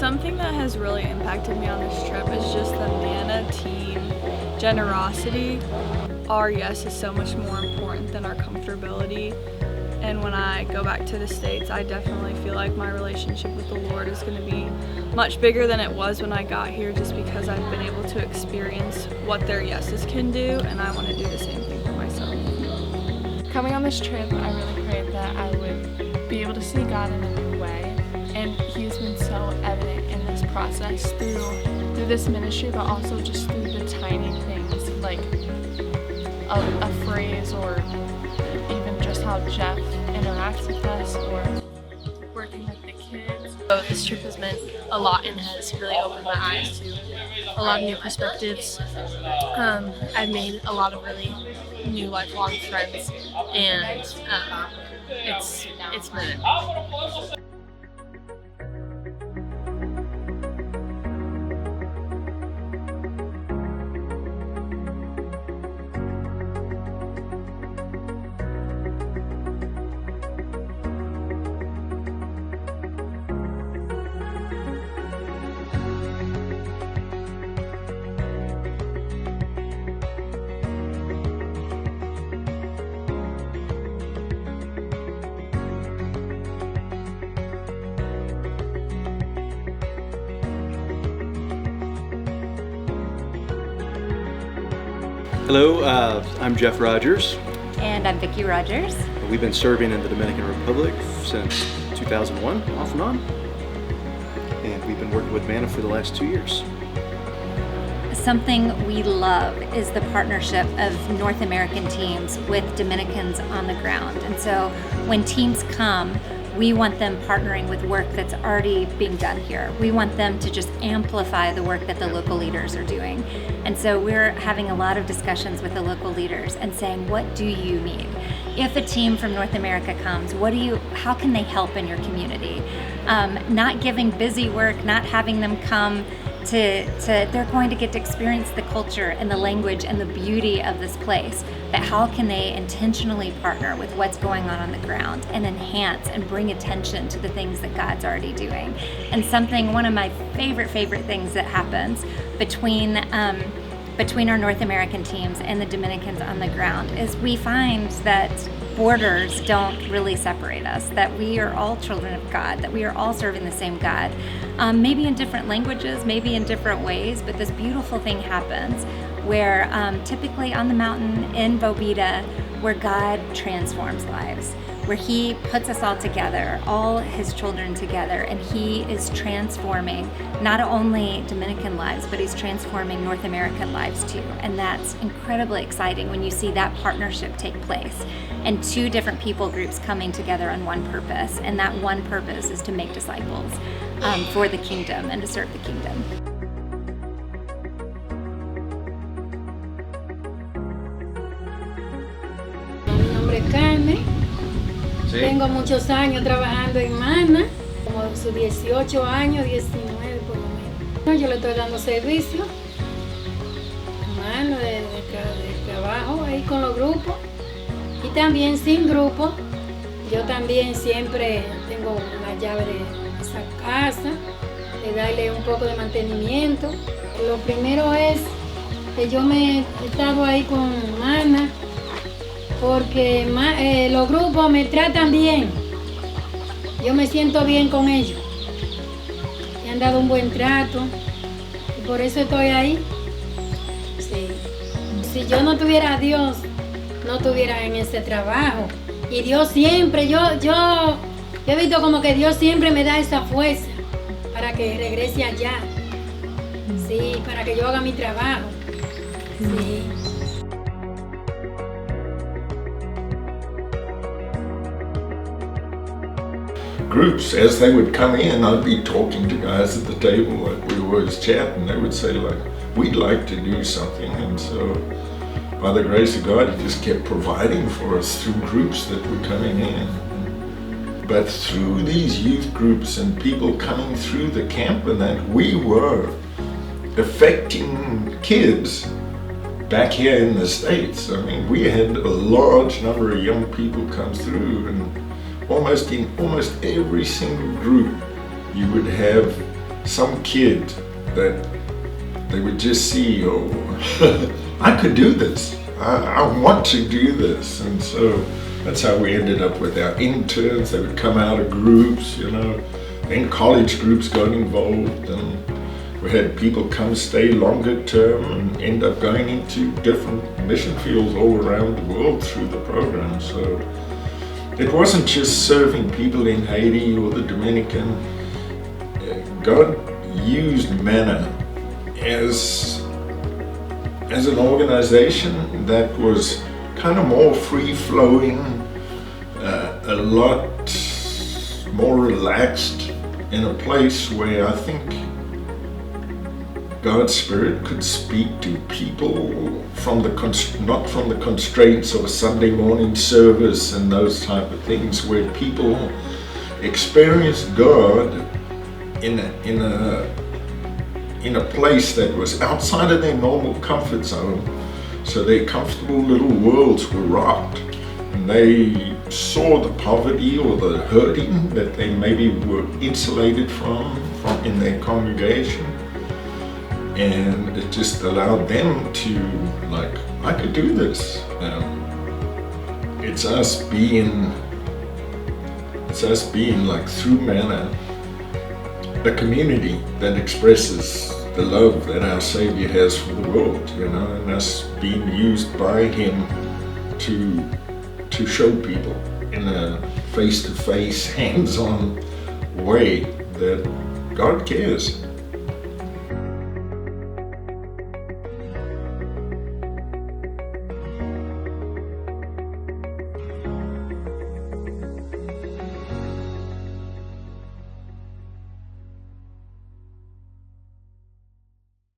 Something that has really impacted me on this trip is just the Manna team generosity. Our yes is so much more important than our comfortability. And when I go back to the States, I definitely feel like my relationship with the Lord is going to be much bigger than it was when I got here, just because I've been able to experience what their yeses can do, and I want to do the same thing for myself. Coming on this trip, I really prayed that I would be able to see God in a new way, and He's been so evident in this process through this ministry, but also just through the tiny things like a phrase, or even just how Jeff interacts with us, or working with the kids. So this trip has meant a lot and has really opened my eyes to a lot of new perspectives. I've made a lot of really new lifelong friends, and it's been Hello, I'm Jeff Rogers. And I'm Vicki Rogers. We've been serving in the Dominican Republic since 2001, off and on. And we've been working with Manna for the last 2 years. Something we love is the partnership of North American teams with Dominicans on the ground. And so when teams come, we want them partnering with work that's already being done here. We want them to just amplify the work that the local leaders are doing. And so we're having a lot of discussions with the local leaders and saying, what do you need? If a team from North America comes, how can they help in your community? Not giving busy work, not having them come they're going to get to experience the culture and the language and the beauty of this place, but how can they intentionally partner with what's going on the ground and enhance and bring attention to the things that God's already doing? And one of my favorite things that happens between our North American teams and the Dominicans on the ground is we find that borders don't really separate us, that we are all children of God, that we are all serving the same God, maybe in different languages, maybe in different ways, but this beautiful thing happens where typically on the mountain in Bobita, where God transforms lives, where He puts us all together, all His children together, and He is transforming not only Dominican lives, but He's transforming North American lives too. And that's incredibly exciting when you see that partnership take place and two different people groups coming together on one purpose. And that one purpose is to make disciples for the kingdom and to serve the kingdom. Mi nombre es Carmen. Sí. Tengo muchos años trabajando en Manna, como sus 18 años, 19 por lo menos. Yo le estoy dando servicio a Manna de trabajo ahí con los grupos y también sin grupo. Yo también siempre tengo la llave de esa casa, de darle un poco de mantenimiento. Lo primero es que yo me he estado ahí con Manna, porque los grupos me tratan bien, yo me siento bien con ellos, me han dado un buen trato y por eso estoy ahí. Sí. Si yo no tuviera a Dios, no estuviera en ese trabajo, y Dios siempre, yo he visto como que Dios siempre me da esa fuerza para que regrese allá, sí, para que yo haga mi trabajo, sí. Groups, as they would come in, I'd be talking to guys at the table, like we always chat, and they would say, like, we'd like to do something. And so by the grace of God, He just kept providing for us through groups that were coming in. But through these youth groups and people coming through the camp and that, we were affecting kids back here in the States. I mean, we had a large number of young people come through, and in almost every single group you would have some kid that they would just see, oh, I could do this. I want to do this. And so that's how we ended up with our interns. They would come out of groups, then college groups got involved, and we had people come stay longer term and end up going into different mission fields all around the world through the program. So it wasn't just serving people in Haiti or the Dominican. God used Manna as an organization that was kind of more free-flowing, a lot more relaxed, in a place where I think God's Spirit could speak to people not from the constraints of a Sunday morning service and those type of things, where people experienced God in a place that was outside of their normal comfort zone. So their comfortable little worlds were rocked, and they saw the poverty or the hurting that they maybe were insulated from in their congregation. And it just allowed them to, like, I could do this. It's us being like, through Manna, a community that expresses the love that our Savior has for the world, and us being used by Him to show people in a face-to-face, hands-on way that God cares.